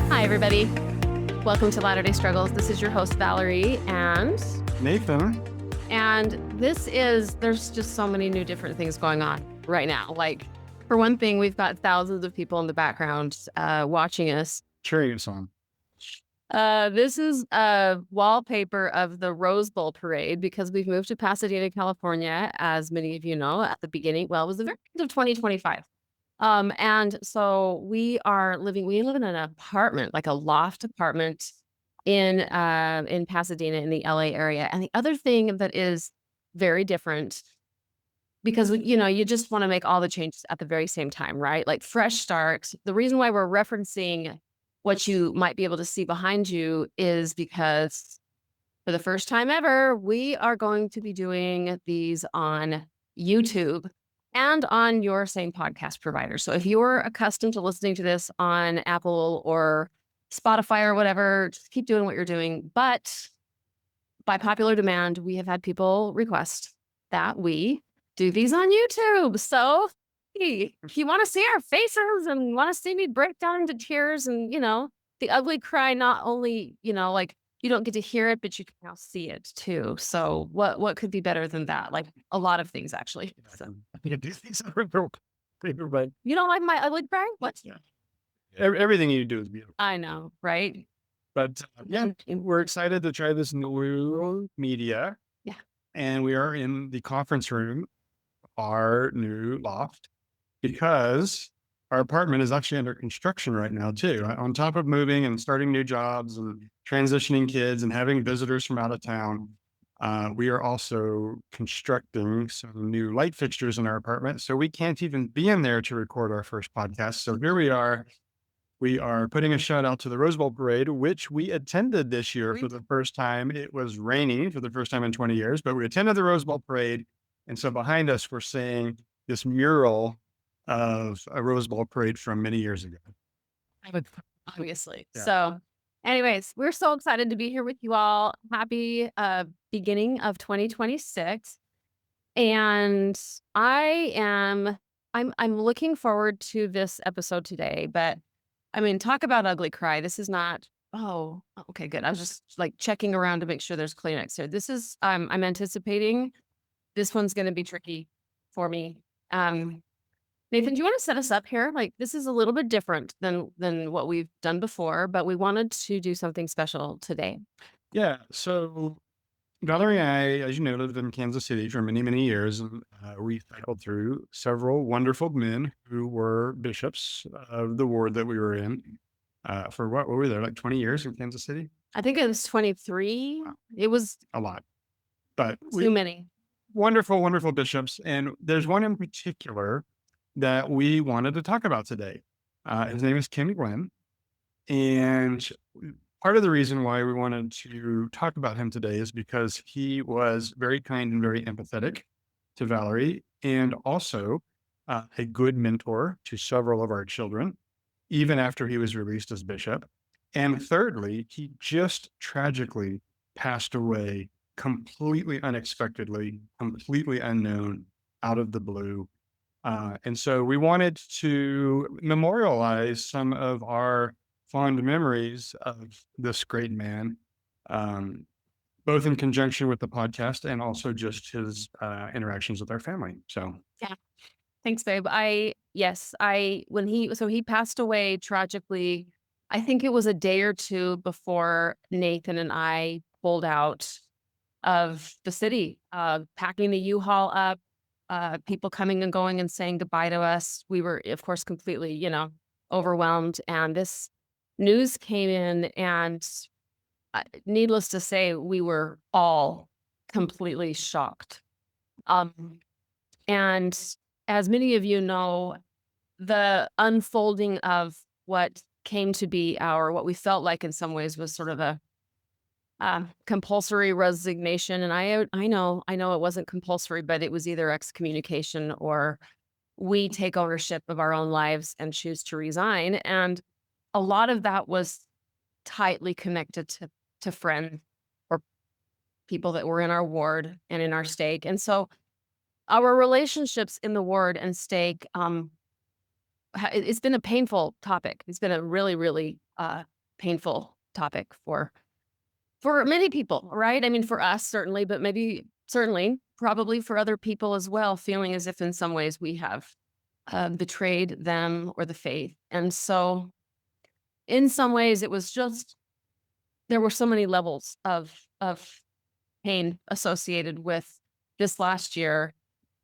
Hi, everybody. Welcome to Latter-day Struggles. This is your host, Valerie and Nathan. And there's just so many new different things going on right now. Like, for one thing, we've got thousands of people in the background watching us. Cheering us on. This is a wallpaper of the Rose Bowl parade because we've moved to Pasadena, California, as many of you know, at the beginning. Well, it was the very end of 2025. And so we live in an apartment, like a loft apartment in Pasadena in the LA area. And the other thing that is very different, because you just want to make all the changes at the very same time, right? Like fresh start. The reason why we're referencing what you might be able to see behind you is because for the first time ever, we are going to be doing these on YouTube and on your same podcast provider. So if you're accustomed to listening to this on Apple or Spotify or whatever, just keep doing what you're doing. But by popular demand, we have had people request that we do these on YouTube. So if you want to see our faces and want to see me break down into tears and, the ugly cry, not only, like you don't get to hear it, but you can now see it too. So what could be better than that? Like a lot of things, actually. So. I think I do things but You don't like my ugly cry? What? Yeah. Everything you do is beautiful. I know, right? But we're excited to try this new media. Yeah. And we are in the conference room, our new loft, because our apartment is actually under construction right now too. On top of moving and starting new jobs and transitioning kids and having visitors from out of town, we are also constructing some new light fixtures in our apartment. So we can't even be in there to record our first podcast. So here we are. We are putting a shout out to the Rose Bowl Parade, which we attended this year for the first time. It was raining for the first time in 20 years, but we attended the Rose Bowl Parade. And so behind us, we're seeing this mural of a Rose Bowl parade from many years ago. Obviously. Yeah. So anyways, we're so excited to be here with you all. Happy beginning of 2026. And I'm looking forward to this episode today, but I mean, talk about ugly cry. This is not, oh, okay, good. I was just like checking around to make sure there's Kleenex here. This is, I'm anticipating this one's going to be tricky for me. Nathan, do you want to set us up here? Like, this is a little bit different than what we've done before, but we wanted to do something special today. Yeah. So Valerie and I, as you know, lived in Kansas City for many, many years. And we cycled through several wonderful men who were bishops of the ward that we were in for what were we there, like 20 years in Kansas City? I think it was 23. Wow. It was a lot, but too many. Wonderful, wonderful bishops. And there's one in particular that we wanted to talk about today. His name is Ken Glenn. And part of the reason why we wanted to talk about him today is because he was very kind and very empathetic to Valerie, and also a good mentor to several of our children, even after he was released as bishop. And thirdly, he just tragically passed away completely unexpectedly, completely unknown, out of the blue. And so we wanted to memorialize some of our fond memories of this great man, both in conjunction with the podcast and also just his interactions with our family. So yeah, thanks, babe. He passed away tragically. I think it was a day or two before Nathan and I pulled out of the city, packing the U-Haul up. People coming and going and saying goodbye to us. We were, of course, completely, overwhelmed. And this news came in, and needless to say, we were all completely shocked. And as many of you know, the unfolding of what came to be what we felt like in some ways was sort of a compulsory resignation. And I know it wasn't compulsory, but it was either excommunication or we take ownership of our own lives and choose to resign. And a lot of that was tightly connected to friends or people that were in our ward and in our stake. And so our relationships in the ward and stake, it's been a painful topic. It's been a really, really painful topic for many people, right? I mean, for us certainly, but maybe certainly probably for other people as well, feeling as if in some ways we have betrayed them or the faith. And so in some ways it was just there were so many levels of pain associated with this last year.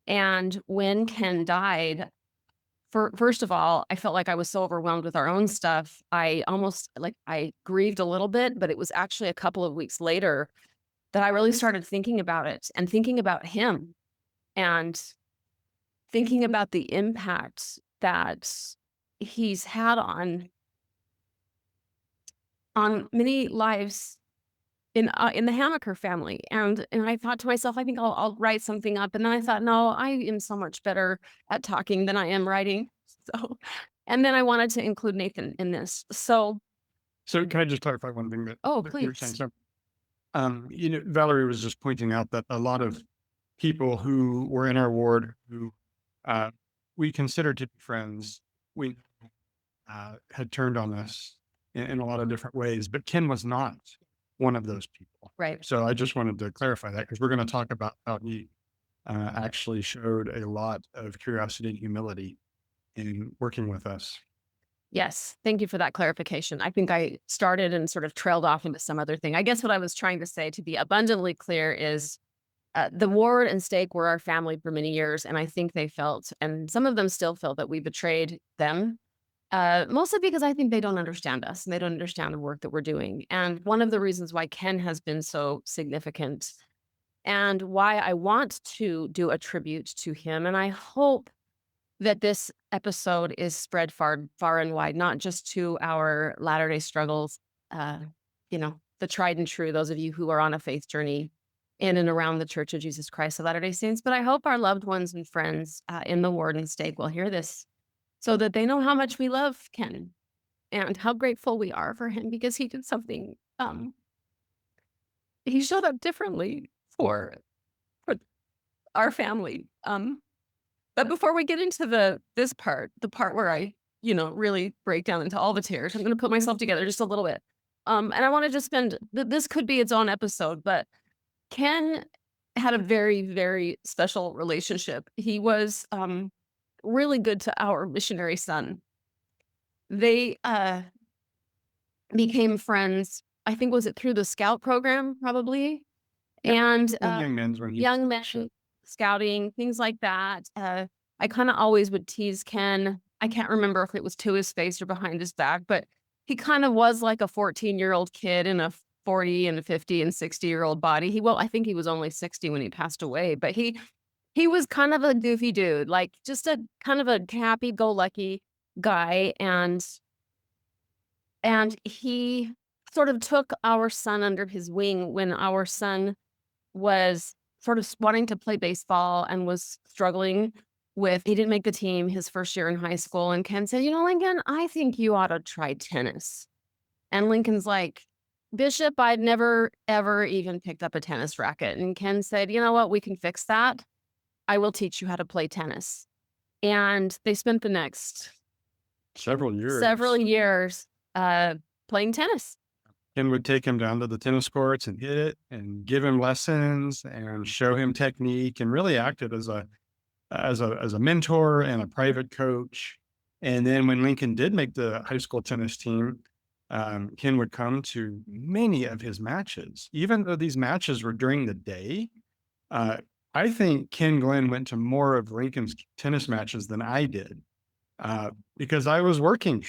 And when Ken died, first of all, I felt like I was so overwhelmed with our own stuff. I almost like I grieved a little bit, but it was actually a couple of weeks later that I really started thinking about it and thinking about him and thinking about the impact that he's had on many lives in the Hamaker family. And I thought to myself, I think I'll write something up. And then I thought, no, I am so much better at talking than I am writing. So, and then I wanted to include Nathan in this. So, So can I just clarify one thing oh, that you were saying? please. So, Valerie was just pointing out that a lot of people who were in our ward who uh, we considered to be friends, we had turned on us in a lot of different ways, but Ken was not one of those people. Right. So I just wanted to clarify that because we're going to talk about how he actually showed a lot of curiosity and humility in working with us. Yes. Thank you for that clarification. I think I started and sort of trailed off into some other thing. I guess what I was trying to say, to be abundantly clear, is the ward and stake were our family for many years. And I think they felt, and some of them still feel, that we betrayed them. Mostly because I think they don't understand us and they don't understand the work that we're doing. And one of the reasons why Ken has been so significant and why I want to do a tribute to him, and I hope that this episode is spread far and wide, not just to our Latter-day struggles, uh, the tried and true, those of you who are on a faith journey in and around the Church of Jesus Christ of Latter-day Saints, but I hope our loved ones and friends in the ward and stake will hear this so that they know how much we love Ken and how grateful we are for him because he did something. He showed up differently for our family. But before we get into this part, the part where I, really break down into all the tears, I'm going to put myself together just a little bit. And I want to just this could be its own episode, but Ken had a very, very special relationship. He was really good to our missionary son. They became friends. I think was it through the scout program, probably, Yeah, and and young men's when he young men scouting, things like that. I kind of always would tease Ken. I can't remember if it was to his face or behind his back, but he kind of was like a 14-year-old kid in a 40 and 50 and 60-year-old body. I think he was only 60 when he passed away, but he was kind of a goofy dude, like just a kind of a happy-go-lucky guy, and he sort of took our son under his wing when our son was sort of wanting to play baseball and was struggling he didn't make the team his first year in high school. And Ken said, Lincoln, I think you ought to try tennis. And Lincoln's like, Bishop, I'd never, ever even picked up a tennis racket. And Ken said, you know what? We can fix that. I will teach you how to play tennis. And they spent the next several years playing tennis. Ken would take him down to the tennis courts and hit it and give him lessons and show him technique and really acted as a mentor and a private coach. And then when Lincoln did make the high school tennis team, Ken would come to many of his matches, even though these matches were during the day. I think Ken Glenn went to more of Lincoln's tennis matches than I did because I was working.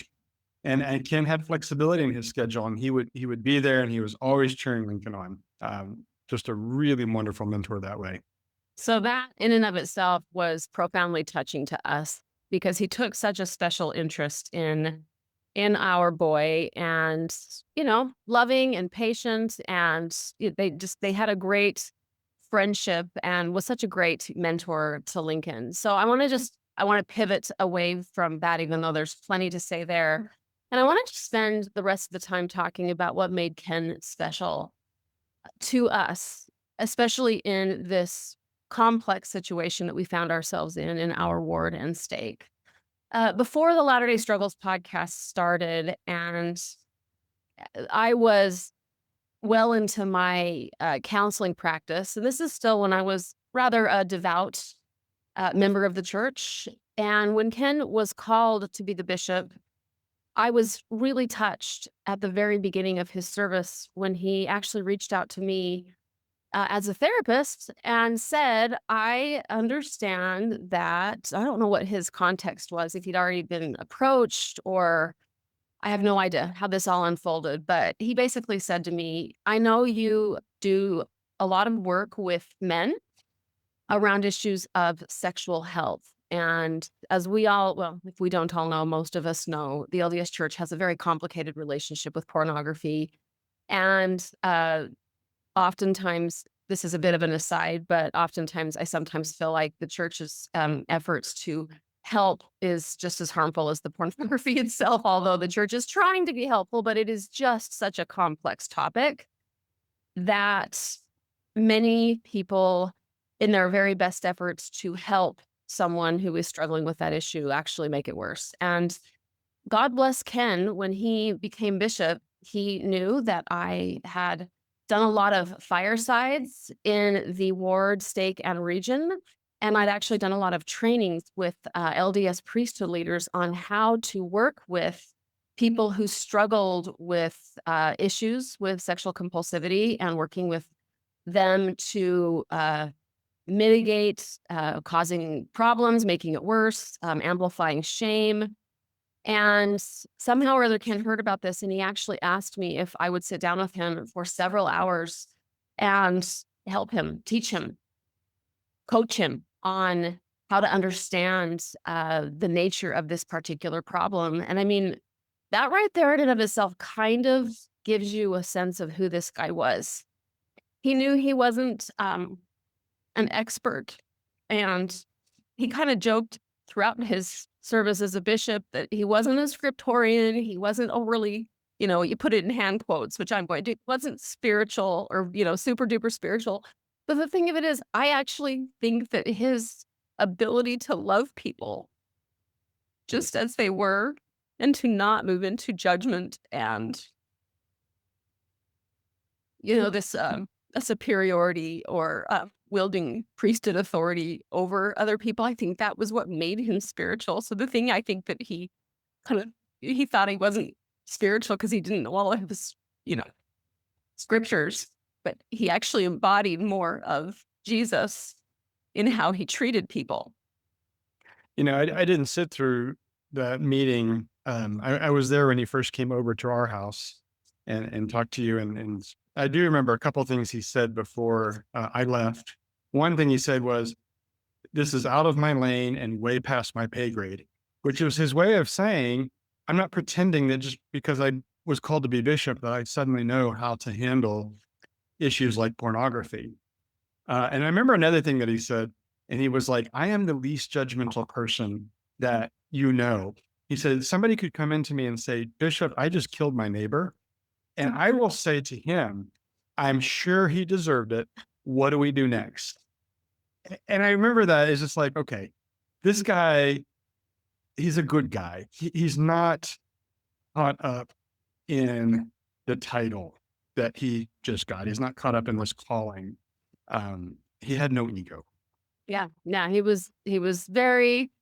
And Ken had flexibility in his schedule, and he would be there, and he was always cheering Lincoln on. Just a really wonderful mentor that way. So that in and of itself was profoundly touching to us because he took such a special interest in our boy and, loving and patient. And they had a great friendship and was such a great mentor to Lincoln. So I want to pivot away from that, even though there's plenty to say there. And I want to spend the rest of the time talking about what made Ken special to us especially in this complex situation that we found ourselves in our ward and stake. Before the Latter Day Struggles podcast started, and I was well into my counseling practice, and this is still when I was rather a devout member of the church. And when Ken was called to be the bishop, I was really touched at the very beginning of his service when he actually reached out to me as a therapist and said, I understand that. I don't know what his context was, if he'd already been approached, or I have no idea how this all unfolded. But he basically said to me, I know you do a lot of work with men around issues of sexual health. And as we all, well, if we don't all know, most of us know, the LDS Church has a very complicated relationship with pornography. And oftentimes, this is a bit of an aside, but oftentimes I sometimes feel like the church's efforts to help is just as harmful as the pornography itself, although the church is trying to be helpful, but it is just such a complex topic that many people, in their very best efforts to help someone who is struggling with that issue, actually make it worse. And God bless Ken, when he became bishop, he knew that I had done a lot of firesides in the ward, stake, and region. And I'd actually done a lot of trainings with LDS priesthood leaders on how to work with people who struggled with issues with sexual compulsivity, and working with them to mitigate causing problems, making it worse, amplifying shame. And somehow or other, Ken heard about this, and he actually asked me if I would sit down with him for several hours and help him, teach him, coach him on how to understand the nature of this particular problem. And I mean, that right there in and of itself kind of gives you a sense of who this guy was. He knew he wasn't an expert, and he kind of joked throughout his service as a bishop that he wasn't a scriptorian. He wasn't overly, you put it in hand quotes, which I'm going to do, wasn't spiritual or, super duper spiritual. But the thing of it is, I actually think that his ability to love people just as they were, and to not move into judgment and, this a superiority, or wielding priesthood authority over other people. I think that was what made him spiritual. So the thing I think that kind of he thought he wasn't spiritual because he didn't know all of his, you know, scriptures, but he actually embodied more of Jesus in how he treated people. I didn't sit through that meeting. I was there when he first came over to our house and talked to you. And I do remember a couple of things he said before I left. One thing he said was, "This is out of my lane and way past my pay grade," which was his way of saying, I'm not pretending that just because I was called to be bishop that I suddenly know how to handle issues like pornography. And I remember another thing that he said, and he was like, I am the least judgmental person that you know. He said, somebody could come into me and say, Bishop, I just killed my neighbor. And I will say to him, I'm sure he deserved it. What do we do next? And I remember that it's just like, okay, this guy, he's a good guy. He's not caught up in the title that he just got. He's not caught up in this calling. He had no ego. Yeah. Yeah. He was very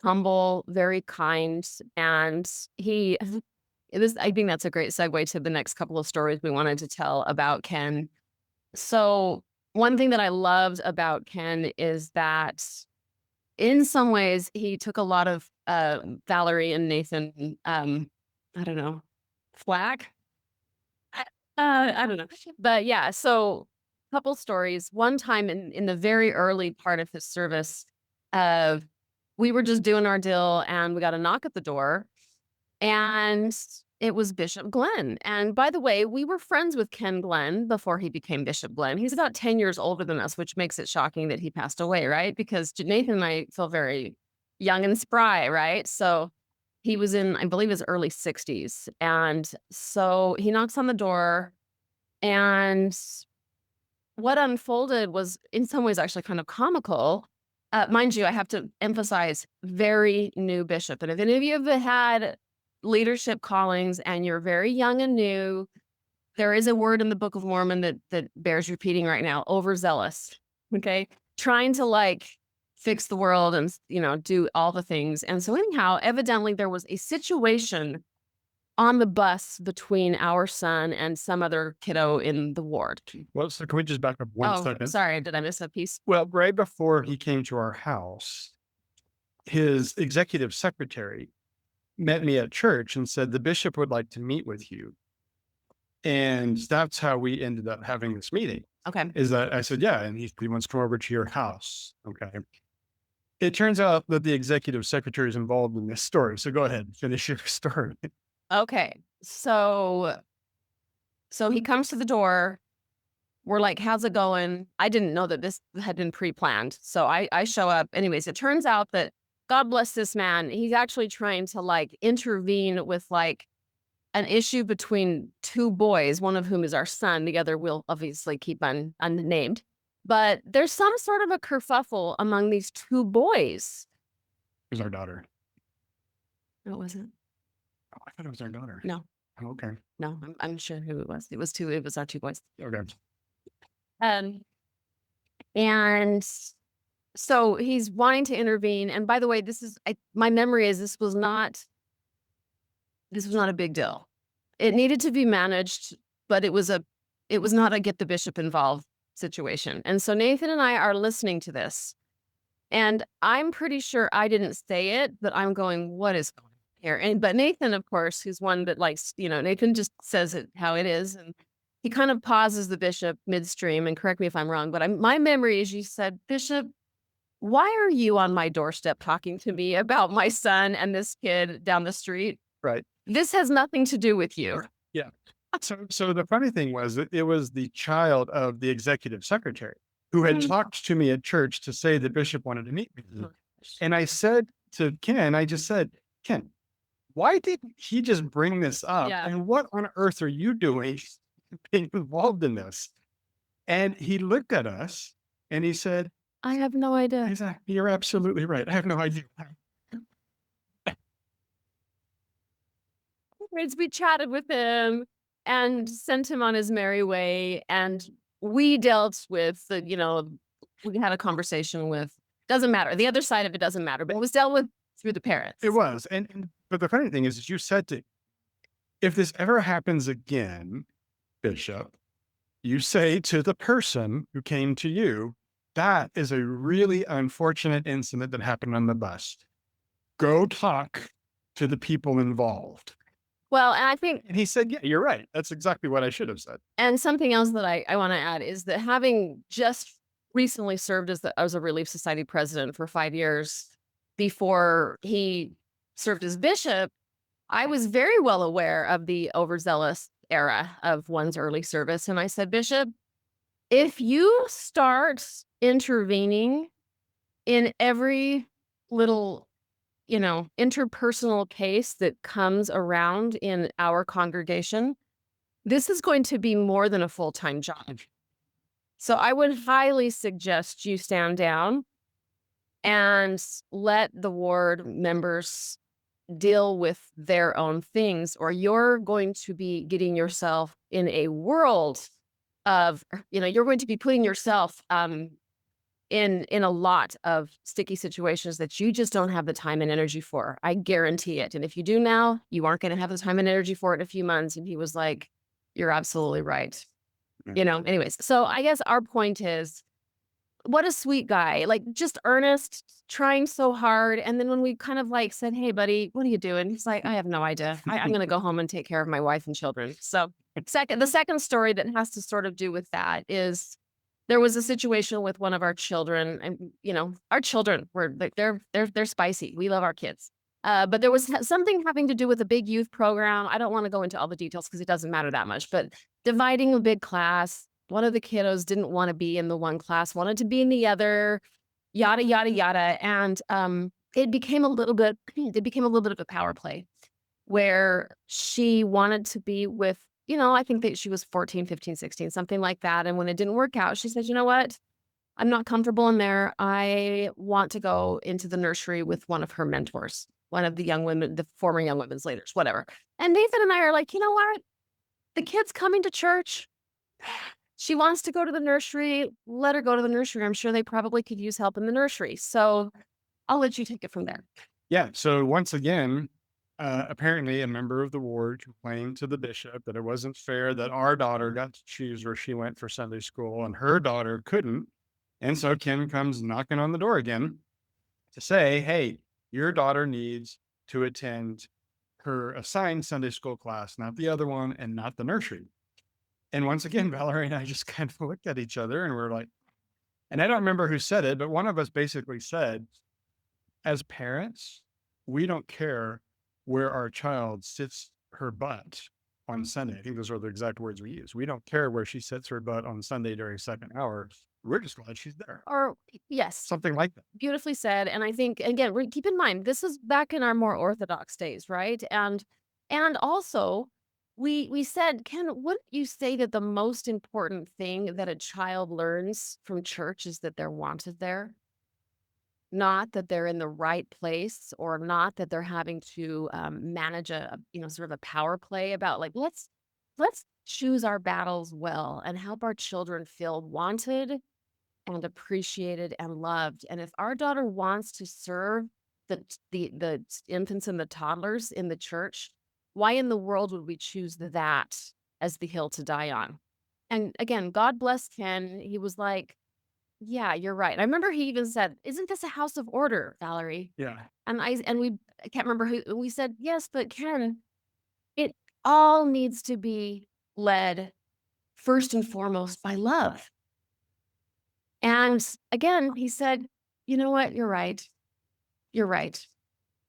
humble, very kind, and I think that's a great segue to the next couple of stories we wanted to tell about Ken. So one thing that I loved about Ken is that in some ways he took a lot of Valerie and Nathan, I don't know, flack. I don't know. But yeah, so couple stories. One time in the very early part of his service, uh, we were just doing our deal, and we got a knock at the door, and it was Bishop Glenn. And by the way, we were friends with Ken Glenn before he became Bishop Glenn. He's about 10 years older than us, which makes it shocking that he passed away, right? Because Nathan and I feel very young and spry, right? So he was in, I believe, his early 60s. And so he knocks on the door, and what unfolded was in some ways actually kind of comical. Mind you, I have to emphasize very new bishop. And if any of you have had leadership callings and you're very young and new, there is a word in the Book of Mormon that bears repeating right now, overzealous. Okay. Trying to like fix the world and do all the things. And so anyhow, evidently there was a situation on the bus between our son and some other kiddo in the ward. Well, so can we just back up one Oh, second? sorry, did I miss a piece? Well, right before he came to our house, his executive secretary met me at church and said, the bishop would like to meet with you. And that's how we ended up having this meeting. Okay. Is that I said, yeah, and he wants to come over to your house. Okay. It turns out that the executive secretary is involved in this story. So go ahead, finish your story. Okay. So he comes to the door. We're like, how's it going? I didn't know that this had been pre-planned. So I show up. Anyways, it turns out that God bless this man. He's actually trying to like intervene with like an issue between two boys, one of whom is our son. The other will obviously keep unnamed. But there's some sort of a kerfuffle among these two boys. It was our daughter. No, it wasn't. Oh, I thought it was our daughter. No. Oh, okay. No, I'm sure who it was. It was our two boys. Okay. And so he's wanting to intervene. And by the way, my memory is this was not a big deal. It needed to be managed, but it was not a get the bishop involved situation. And so Nathan and I are listening to this. And I'm pretty sure I didn't say it, but I'm going, what is going on here? But Nathan, of course, who's one that likes, Nathan just says it how it is. And he kind of pauses the bishop midstream, and correct me if I'm wrong, but my memory is you said, Bishop, why are you on my doorstep talking to me about my son and this kid down the street? Right. This has nothing to do with you. Yeah. So the funny thing was that it was the child of the executive secretary who had talked to me at church to say the bishop wanted to meet me. And I said to Ken, Ken, why didn't he just bring this up? Yeah. And what on earth are you doing being involved in this? And he looked at us and he said, I have no idea. he said, you're absolutely right. I have no idea. We chatted with him and sent him on his merry way. And we dealt with we had a conversation with, doesn't matter. The other side of it doesn't matter, but it was dealt with through the parents. It was. But the funny thing is you said if this ever happens again, Bishop, you say to the person who came to you, that is a really unfortunate incident that happened on the bus. Go talk to the people involved. Well, and I think, and he said, yeah, you're right. That's exactly what I should have said. And something else that I want to add is that having just recently served as a Relief Society president for 5 years before he served as bishop, I was very well aware of the overzealous era of one's early service. And I said, Bishop, if you start intervening in every little interpersonal case that comes around in our congregation, this is going to be more than a full-time job. So I would highly suggest you stand down and let the ward members deal with their own things, or you're going to be getting yourself in a world of, you're going to be putting yourself in a lot of sticky situations that you just don't have the time and energy for. I guarantee it. And if you do now, you aren't going to have the time and energy for it in a few months. And he was like, you're absolutely right. Anyways, so I guess our point is, what a sweet guy, like just earnest, trying so hard. And then when we kind of like said, hey, buddy, what are you doing? He's like, I have no idea. I'm going to go home and take care of my wife and children. So the second story that has to sort of do with that is there was a situation with one of our children, and our children were like, they're spicy. We love our kids. But there was something having to do with a big youth program. I don't want to go into all the details because it doesn't matter that much, but dividing a big class. One of the kiddos didn't want to be in the one class, wanted to be in the other, yada, yada, yada. And it became a little bit of a power play where she wanted to be with I think that she was 14, 15, 16, something like that. And when it didn't work out, she said, you know what? I'm not comfortable in there. I want to go into the nursery with one of her mentors, one of the young women, the former young women's leaders, whatever. And Nathan and I are like, you know what? The kid's coming to church. She wants to go to the nursery. Let her go to the nursery. I'm sure they probably could use help in the nursery. So I'll let you take it from there. Yeah. So once again, apparently a member of the ward complained to the bishop that it wasn't fair that our daughter got to choose where she went for Sunday school and her daughter couldn't. And so Kim comes knocking on the door again to say, hey, your daughter needs to attend her assigned Sunday school class, not the other one and not the nursery. And once again, Valerie and I just kind of looked at each other and we're like, and I don't remember who said it, but one of us basically said, as parents, we don't care where our child sits her butt on Sunday. I think those are the exact words we use. We don't care where she sits her butt on Sunday during second hour. We're just glad she's there. Or, yes, Something like that. beautifully said. And I think, again, keep in mind, this is back in our more orthodox days, right? And also, we said, Ken, wouldn't you say that the most important thing that a child learns from church is that they're wanted there? Not that they're in the right place, or not that they're having to manage sort of a power play about, like, let's choose our battles well and help our children feel wanted and appreciated and loved. And if our daughter wants to serve the infants and the toddlers in the church, why in the world would we choose that as the hill to die on? And again, God bless Ken. He was like, yeah, you're right. I remember he even said, "Isn't this a house of order, Valerie?" Yeah. I can't remember who we said, "Yes, but Ken, it all needs to be led first and foremost by love." And again, he said, "You know what? You're right. You're right."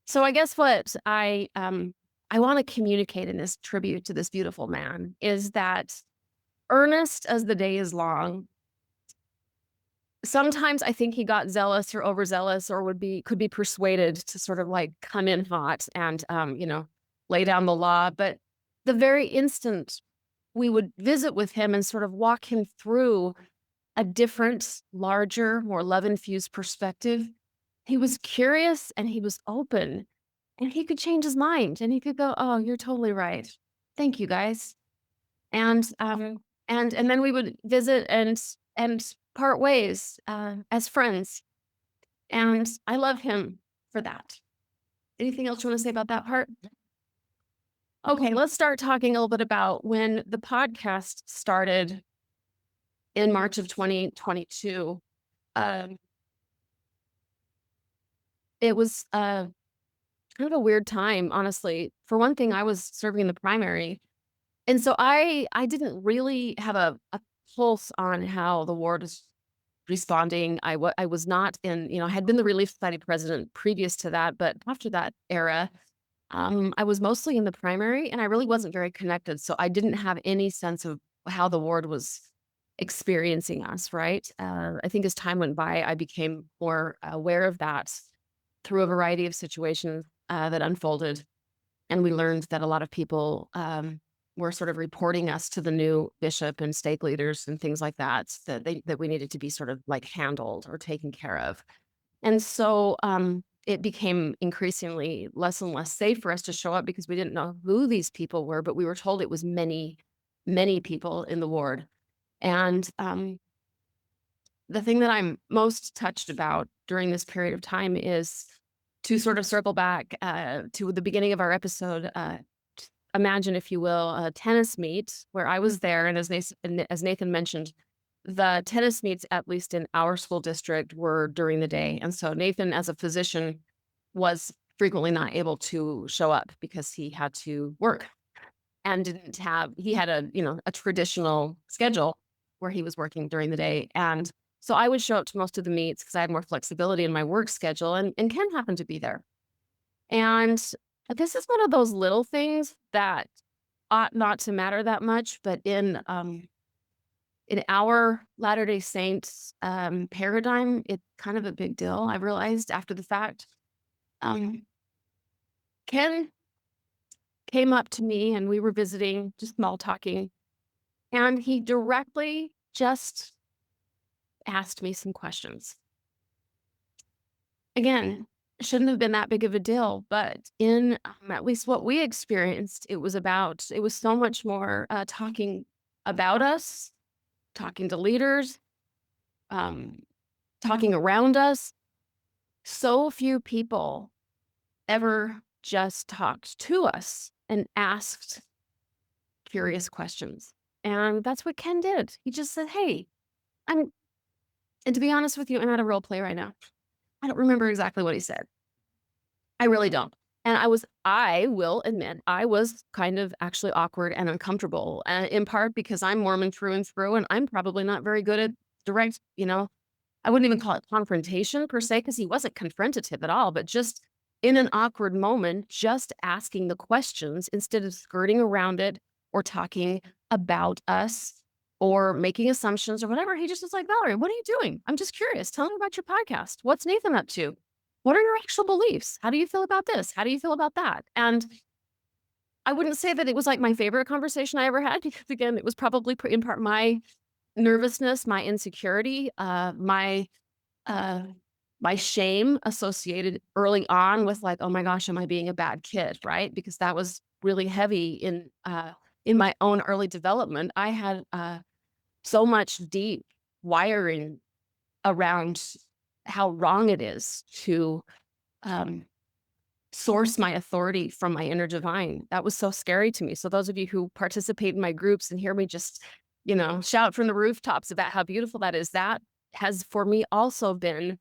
So I guess what I want to communicate in this tribute to this beautiful man is that, earnest as the day is long, sometimes I think he got zealous or overzealous, or could be persuaded to sort of like come in hot and lay down the law. But the very instant we would visit with him and sort of walk him through a different, larger, more love-infused perspective, he was curious and he was open, and he could change his mind and he could go, "Oh, you're totally right. Thank you, guys." And and then we would visit and part ways as friends. And I love him for that. Anything else you want to say about that part? Okay, let's start talking a little bit about when the podcast started in March of 2022. Um, it was kind of a weird time, honestly. For one thing, I was serving in the primary, and so I didn't really have a pulse on how the ward is responding. I was not in, I had been the Relief Society president previous to that, but after that era, I was mostly in the primary and I really wasn't very connected. So I didn't have any sense of how the ward was experiencing us, right? I think as time went by, I became more aware of that through a variety of situations that unfolded. And we learned that a lot of people were sort of reporting us to the new bishop and stake leaders and things like that, that we needed to be sort of like handled or taken care of. And so it became increasingly less and less safe for us to show up because we didn't know who these people were, but we were told it was many, many people in the ward. And the thing that I'm most touched about during this period of time is to sort of circle back to the beginning of our episode. Imagine, if you will, a tennis meet where I was there. And as Nathan mentioned, the tennis meets, at least in our school district, were during the day. And so Nathan, as a physician, was frequently not able to show up because he had to work and he had a traditional schedule where he was working during the day. And so I would show up to most of the meets because I had more flexibility in my work schedule, and Ken happened to be there. And this is one of those little things that ought not to matter that much, but in our Latter-day Saints paradigm, it's kind of a big deal. I realized after the fact. Um, Ken came up to me and we were visiting, just small talking, and he directly just asked me some questions. Again, shouldn't have been that big of a deal, but in at least what we experienced, it was so much more talking about us, talking to leaders, um, talking around us. So few people ever just talked to us and asked curious questions. And that's what Ken did. He just said, "Hey, I'm," and to be honest with you, I'm at a role play right now. I don't remember exactly what he said. I really don't. And I will admit, I was kind of actually awkward and uncomfortable, in part because I'm Mormon through and through, and I'm probably not very good at direct, I wouldn't even call it confrontation per se, because he wasn't confrontative at all, but just in an awkward moment, just asking the questions instead of skirting around it or talking about us or making assumptions or whatever. He just was like, "Valerie, what are you doing? I'm just curious. Tell me about your podcast. What's Nathan up to? What are your actual beliefs? How do you feel about this? How do you feel about that?" And I wouldn't say that it was like my favorite conversation I ever had because, again, it was probably in part my nervousness, my insecurity, uh, my shame associated early on with like, "Oh my gosh, am I being a bad kid?" Right? Because that was really heavy in my own early development. I had so much deep wiring around how wrong it is to um, source my authority from my inner divine. That was so scary to me. So those of you who participate in my groups and hear me just, shout from the rooftops about how beautiful that is, that has for me also been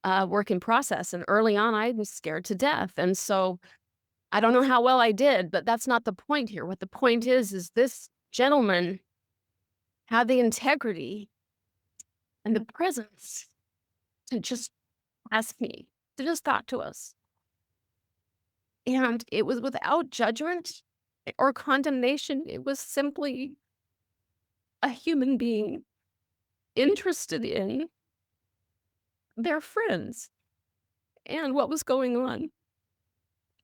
a work in process. And early on, I was scared to death. And so I don't know how well I did, but that's not the point here. What the point is this gentleman had the integrity and the presence to just ask me, to just talk to us. And it was without judgment or condemnation. It was simply a human being interested in their friends and what was going on.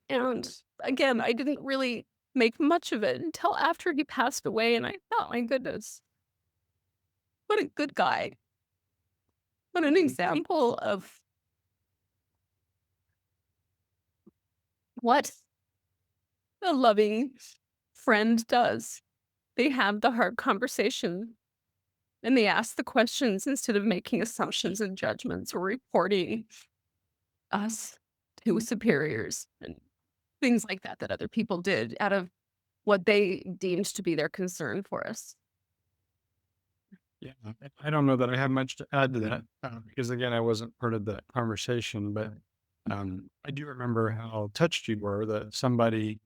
And again, I didn't really make much of it until after he passed away. And I thought, my goodness, what a good guy. What an example of what a loving friend does. They have the hard conversation and they ask the questions instead of making assumptions and judgments or reporting us to superiors and things like that that other people did out of what they deemed to be their concern for us. Yeah, I don't know that I have much to add to that because again, I wasn't part of that conversation, but I do remember how touched you were that somebody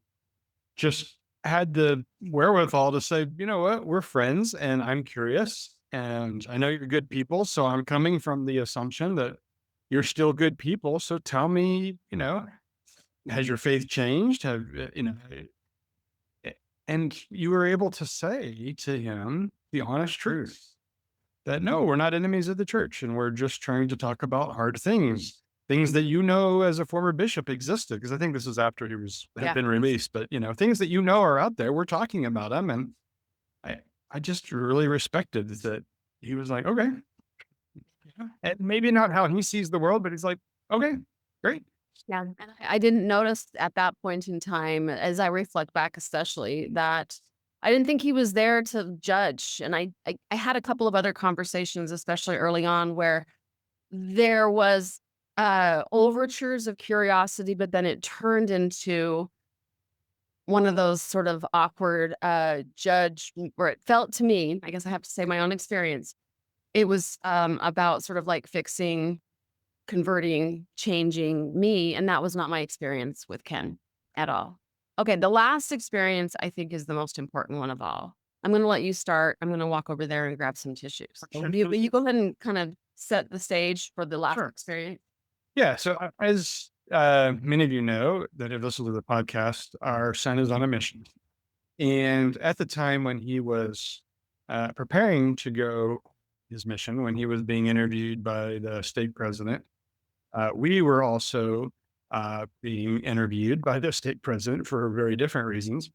just had the wherewithal to say, you know what, we're friends and I'm curious and I know you're good people. So I'm coming from the assumption that you're still good people. So tell me, has your faith changed? And you were able to say to him the honest truth that no, we're not enemies of the church and we're just trying to talk about hard things. Things that as a former bishop existed, because I think this was after had Yeah. been released, but things that are out there, we're talking about them. And I I just really respected that he was like, okay, and maybe not how he sees the world, but he's like, okay, great. Yeah. And I didn't notice at that point in time, as I reflect back, especially that I didn't think he was there to judge. And I had a couple of other conversations, especially early on, where there was overtures of curiosity, but then it turned into one of those sort of awkward judge where it felt to me, I guess I have to say my own experience. It was about sort of like fixing, converting, changing me, and that was not my experience with Ken at all. Okay, the last experience I think is the most important one of all. I'm gonna let you start. I'm gonna walk over there and grab some tissues. So you go ahead and kind of set the stage for the last Sure. experience. Yeah. So, as many of you know that have listened to the podcast, our son is on a mission. And at the time when he was preparing to go his mission, when he was being interviewed by the state president, we were also being interviewed by the state president for very different reasons.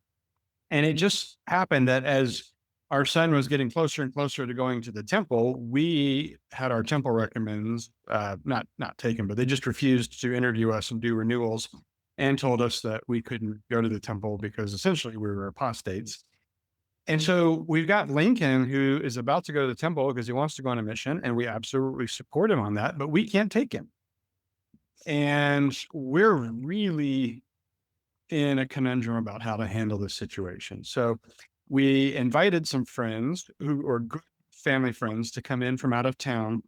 And it just happened that as our son was getting closer and closer to going to the temple, we had our temple recommends not taken, but they just refused to interview us and do renewals, and told us that we couldn't go to the temple because essentially we were apostates. And so we've got Lincoln, who is about to go to the temple because he wants to go on a mission, and we absolutely support him on that, but we can't take him. And we're really in a conundrum about how to handle this situation. So we invited some friends who are good family friends to come in from out of town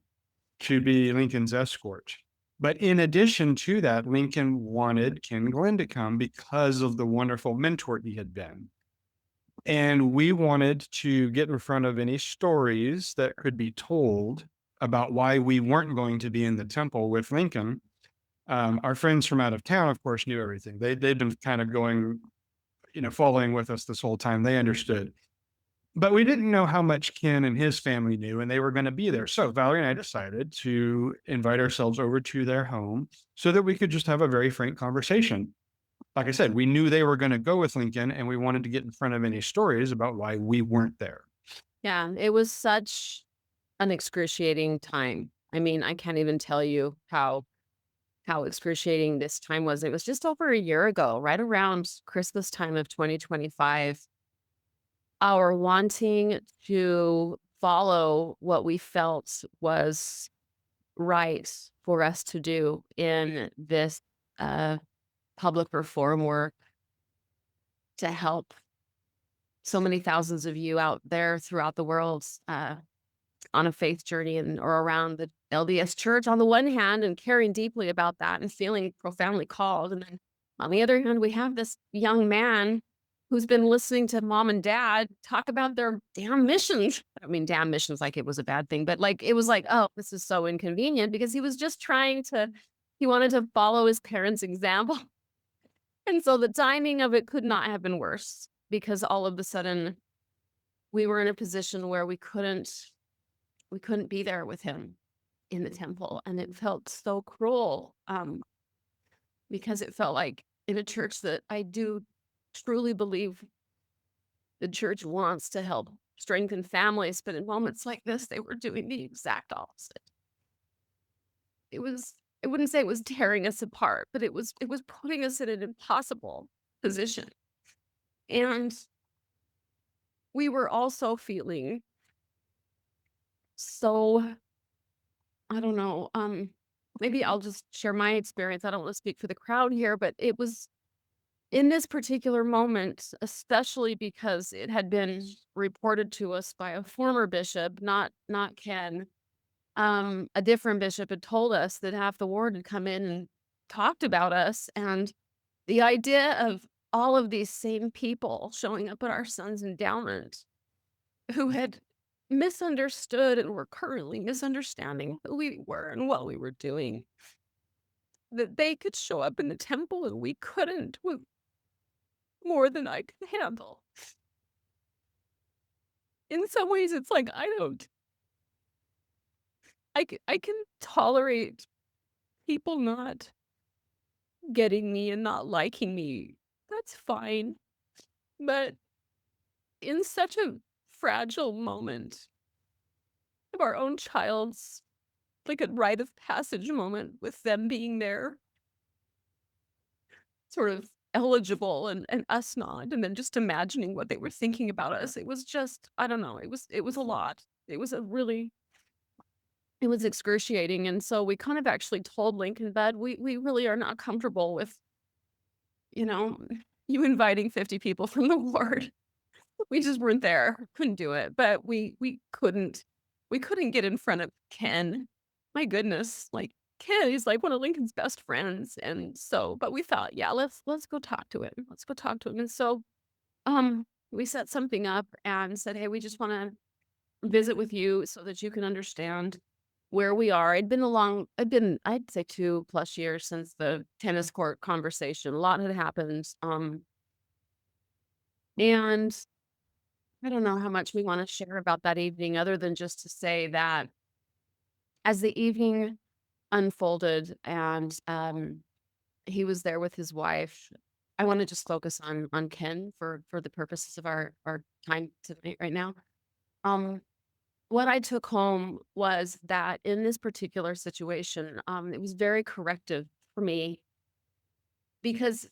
to be Lincoln's escort. But in addition to that, Lincoln wanted Ken Glenn to come because of the wonderful mentor he had been. And we wanted to get in front of any stories that could be told about why we weren't going to be in the temple with Lincoln. Our friends from out of town, of course, knew everything. They'd been kind of going, following with us this whole time. They understood. But we didn't know how much Ken and his family knew, and they were going to be there. So Valerie and I decided to invite ourselves over to their home so that we could just have a very frank conversation. Like I said, we knew they were going to go with Lincoln, and we wanted to get in front of any stories about why we weren't there. Yeah, it was such an excruciating time. I mean, I can't even tell you how excruciating this time was. It was just over a year ago, right around Christmas time of 2025. Our wanting to follow what we felt was right for us to do in this uh, public reform work to help so many thousands of you out there throughout the world on a faith journey and or around the LDS church on the one hand and caring deeply about that and feeling profoundly called. And then on the other hand, we have this young man who's been listening to mom and dad talk about their damn missions. I mean, damn missions like it was a bad thing, but like it was like, oh, this is so inconvenient because he was just he wanted to follow his parents' example. And so the timing of it could not have been worse because all of a sudden we were in a position where we couldn't be there with him in the temple, and it felt so cruel, because it felt like in a church that I do truly believe the church wants to help strengthen families, but in moments like this, they were doing the exact opposite. It was I wouldn't say it was tearing us apart, but it was putting us in an impossible position, and we were also feeling so I don't know, maybe I'll just share my experience. I don't want to speak for the crowd here, but it was in this particular moment, especially because it had been reported to us by a former bishop, not Ken. A different bishop had told us that half the ward had come in and talked about us, and the idea of all of these same people showing up at our son's endowment who had misunderstood and were currently misunderstanding who we were and what we were doing. That they could show up in the temple and we couldn't was more than I could handle. In some ways, it's like I can tolerate people not getting me and not liking me. That's fine. But in such a fragile moment of our own child's like a rite of passage moment with them being there, sort of eligible and us not, and then just imagining what they were thinking about us. It was just, I don't know, it was a lot. It was excruciating. And so we kind of actually told Lincoln that we really are not comfortable with, you know, you inviting 50 people from the ward. We just weren't there. Couldn't do it. But we couldn't get in front of Ken. My goodness. Like Ken is like one of Lincoln's best friends. And so, but we thought, yeah, let's go talk to him. Let's go talk to him. And so we set something up and said, hey, we just want to visit with you so that you can understand where we are. I'd say 2+ years since the tennis court conversation. A lot had happened. And I don't know how much we want to share about that evening other than just to say that as the evening unfolded and He was there with his wife. I want to just focus on Ken for the purposes of our time tonight right now. Um, what I took home was that in this particular situation, it was very corrective for me because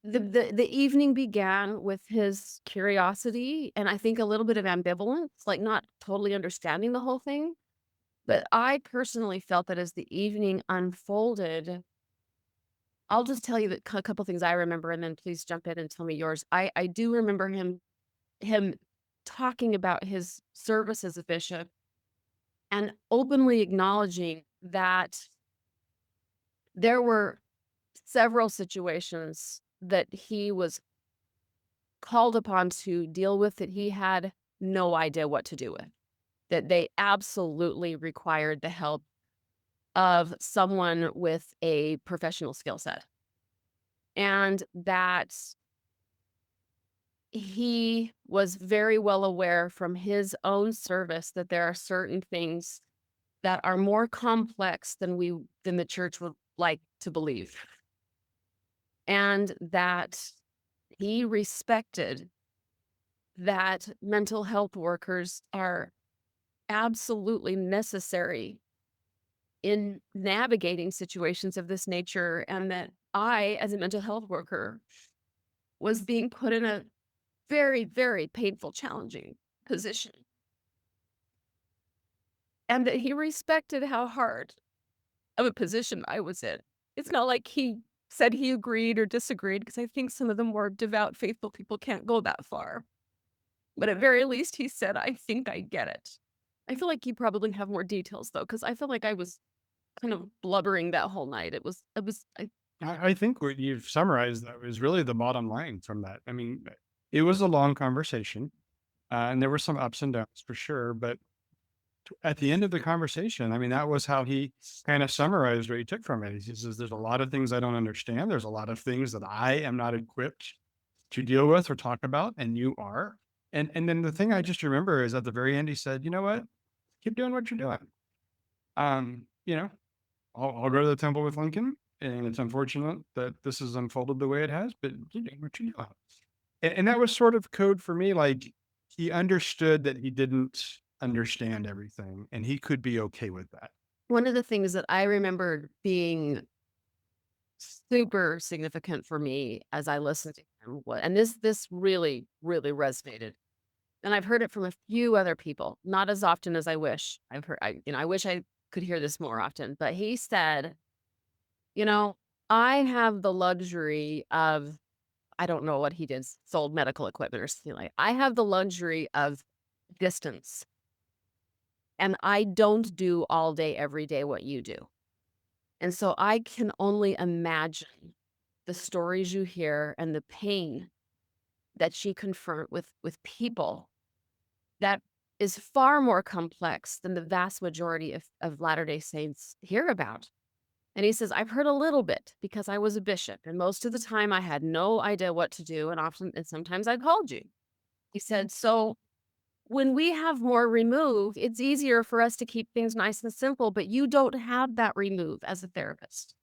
the evening began with his curiosity and I think a little bit of ambivalence, like not totally understanding the whole thing. But I personally felt that as the evening unfolded, I'll just tell you that a couple things I remember, and then please jump in and tell me yours. I do remember him talking about his service as a bishop and openly acknowledging that there were several situations that he was called upon to deal with that he had no idea what to do with, that they absolutely required the help of someone with a professional skill set, and that he was very well aware from his own service that there are certain things that are more complex than the church would like to believe, and that he respected that mental health workers are absolutely necessary in navigating situations of this nature, and that I, as a mental health worker, was being put in a very, very painful, challenging position, and that he respected how hard of a position I was in. It's not like he said he agreed or disagreed, because I think some of the more devout, faithful people can't go that far. But at very least, he said, "I think I get it." I feel like you probably have more details though, because I feel like I was kind of blubbering that whole night. It was I I think what you've summarized though is really the bottom line from that. I mean, it was a long conversation, and there were some ups and downs for sure. But at the end of the conversation, I mean, that was how he kind of summarized what he took from it. He says, "There's a lot of things I don't understand. There's a lot of things that I am not equipped to deal with or talk about, and you are." And then the thing I just remember is at the very end, he said, "You know what? Keep doing what you're doing. You know, I'll go to the temple with Lincoln, and it's unfortunate that this has unfolded the way it has, but you're doing what you do." And that was sort of code for me. Like he understood that he didn't understand everything, and he could be okay with that. one of the things that I remembered being super significant for me as I listened to him and this really, really resonated, and I've heard it from a few other people, not as often as I wish. I wish I could hear this more often, but he said, "You know, I have the luxury of" I don't know what he did, sold medical equipment or something like "I have the luxury of distance, and I don't do all day, every day what you do. And so I can only imagine the stories you hear and the pain that you confront with people that is far more complex than the vast majority of Latter-day Saints hear about." And he says, "I've heard a little bit because I was a bishop, and most of the time I had no idea what to do, and sometimes I called you." He said, "So when we have more remove, it's easier for us to keep things nice and simple, but you don't have that remove as a therapist."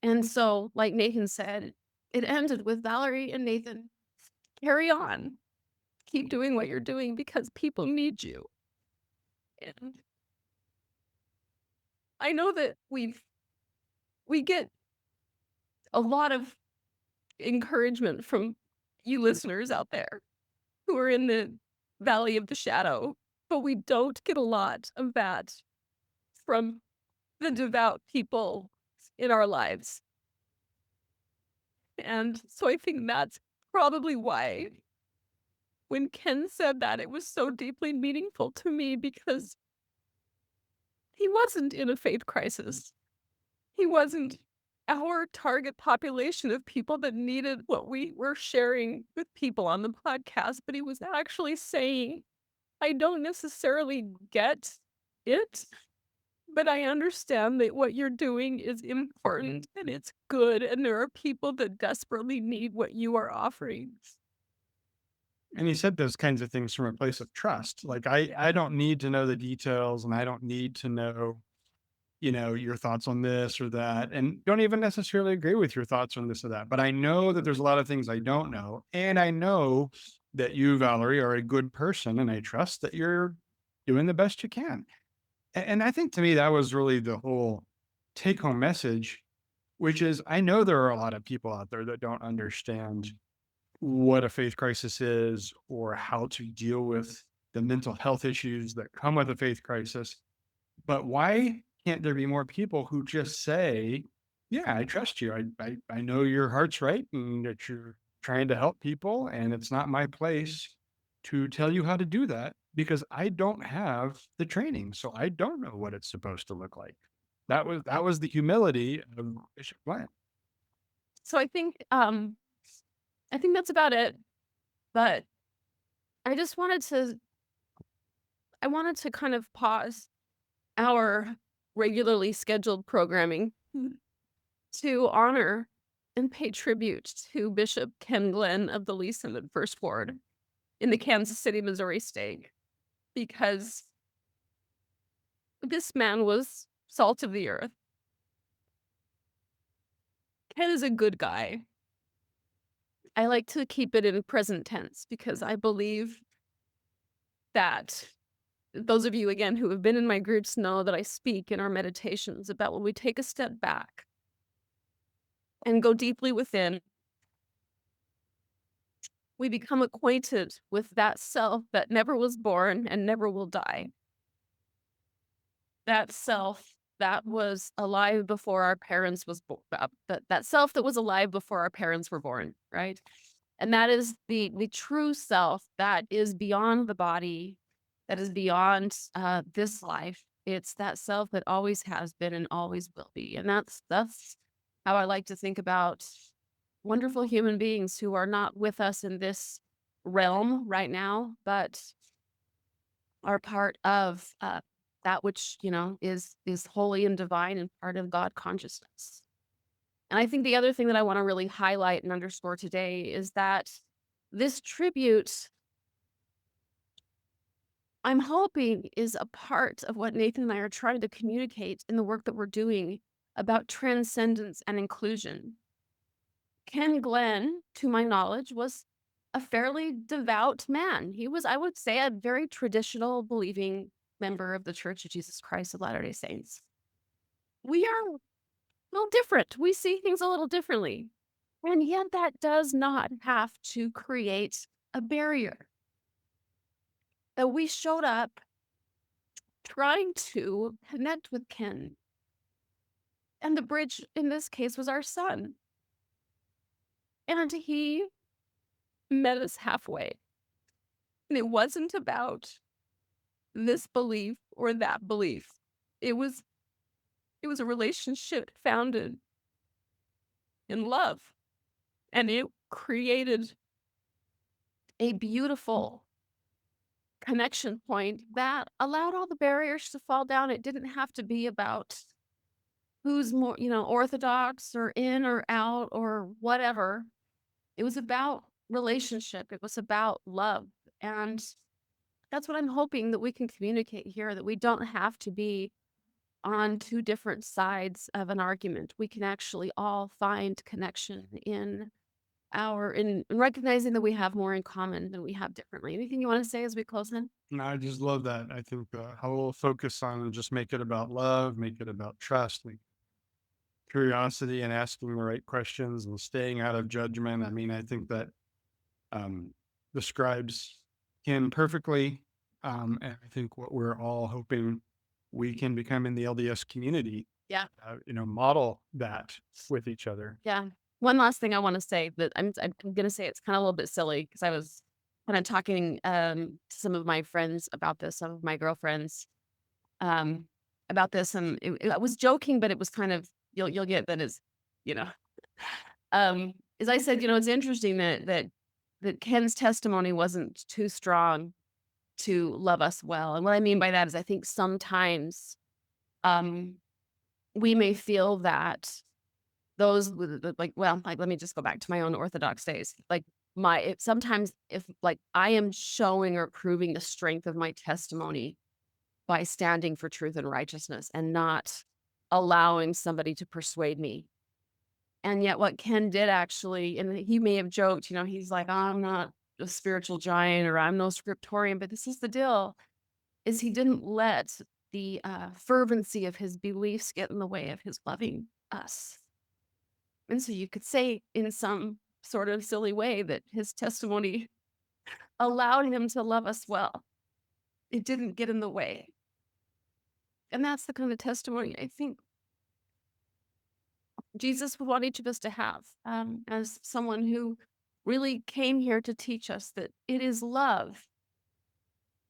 And so, like Nathan said, it ended with Valerie and Nathan, "Carry on. Keep doing what you're doing because people need you." And I know that we get a lot of encouragement from you listeners out there who are in the valley of the shadow, but we don't get a lot of that from the devout people in our lives. And so I think that's probably why when Ken said that, it was so deeply meaningful to me, because he wasn't in a faith crisis. He wasn't our target population of people that needed what we were sharing with people on the podcast, but he was actually saying, "I don't necessarily get it, but I understand that what you're doing is important and it's good, and there are people that desperately need what you are offering." And he said those kinds of things from a place of trust. Like I don't need to know the details, and I don't need to know your thoughts on this or that, and don't even necessarily agree with your thoughts on this or that. But I know that there's a lot of things I don't know. And I know that you, Valerie, are a good person. And I trust that you're doing the best you can. And I think to me, that was really the whole take home message, which is I know there are a lot of people out there that don't understand what a faith crisis is or how to deal with the mental health issues that come with a faith crisis. But why can't there be more people who just say, "Yeah, I trust you. I know your heart's right and that you're trying to help people, and it's not my place to tell you how to do that because I don't have the training, so I don't know what it's supposed to look like." That was the humility of Bishop Bland. So I think that's about it. But I just wanted to kind of pause our regularly scheduled programming to honor and pay tribute to Bishop Ken Glenn of the Lee Summit First Ward in the Kansas City, Missouri state, because this man was salt of the earth. Ken is a good guy. I like to keep it in present tense because I believe that those of you, again, who have been in my groups know that I speak in our meditations about when we take a step back and go deeply within, we become acquainted with that self that never was born and never will die. That self that was alive before our parents was born, that self that was alive before our parents were born, right? And that is the true self that is beyond the body, that is beyond this life. It's that self that always has been and always will be. And that's how I like to think about wonderful human beings who are not with us in this realm right now, but are part of that which is holy and divine and part of God consciousness. And I think the other thing that I want to really highlight and underscore today is that this tribute, I'm hoping, is a part of what Nathan and I are trying to communicate in the work that we're doing about transcendence and inclusion. Ken Glenn, to my knowledge, was a fairly devout man. He was, I would say, a very traditional believing member of the Church of Jesus Christ of Latter-day Saints. We are a little different. We see things a little differently. And yet that does not have to create a barrier. That we showed up trying to connect with Ken. And the bridge in this case was our son. And he met us halfway. And it wasn't about this belief or that belief. It was a relationship founded in love. And it created a beautiful connection point that allowed all the barriers to fall down. It didn't have to be about who's more, orthodox or in or out or whatever. It was about relationship. It was about love. And that's what I'm hoping that we can communicate here, that we don't have to be on two different sides of an argument. We can actually all find connection in recognizing that we have more in common than we have differently. Anything you want to say as we close in? And I just love that. I think how we'll focus on just make it about love, make it about trust, like curiosity and asking the right questions and staying out of judgment. I mean, I think that um, describes him perfectly. And I think what we're all hoping we can become in the LDS community, Yeah. model that with each other. Yeah. One last thing I want to say that I'm going to say it's kind of a little bit silly because I was kind of talking to some of my friends about this, some of my girlfriends um, about this, and I was joking, but it was kind of you'll get that as you know. As I said, it's interesting that Ken's testimony wasn't too strong to love us well, and what I mean by that is I think sometimes um, we may feel that those with let me just go back to my own Orthodox days. Like sometimes if like I am showing or proving the strength of my testimony by standing for truth and righteousness and not allowing somebody to persuade me. And yet what Ken did actually, and he may have joked, he's like, I'm not a spiritual giant or I'm no scriptorian, but this is the deal, is he didn't let the fervency of his beliefs get in the way of his loving us. And so you could say in some sort of silly way that his testimony allowed him to love us well. It didn't get in the way. And that's the kind of testimony I think Jesus would want each of us to have, as someone who really came here to teach us that it is love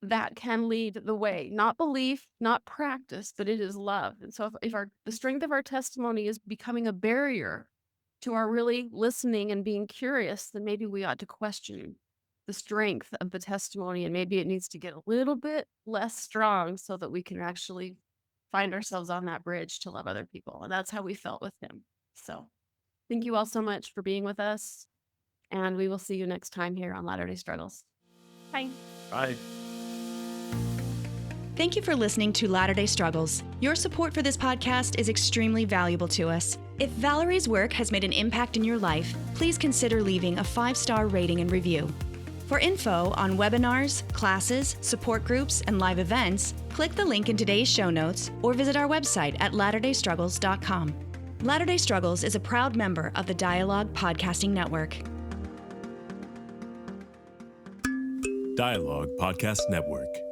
that can lead the way, not belief, not practice, but it is love. And so if the strength of our testimony is becoming a barrier to our really listening and being curious, then maybe we ought to question the strength of the testimony, and maybe it needs to get a little bit less strong so that we can actually find ourselves on that bridge to love other people. And that's how we felt with him. So thank you all so much for being with us, and we will see you next time here on Latter-day Struggles. Bye. Bye. Thank you for listening to Latter-day Struggles. Your support for this podcast is extremely valuable to us. If Valerie's work has made an impact in your life, please consider leaving a 5-star rating and review. For info on webinars, classes, support groups, and live events, click the link in today's show notes or visit our website at latterdaystruggles.com. Latter-day Struggles is a proud member of the Dialogue Podcasting Network. Dialogue Podcast Network.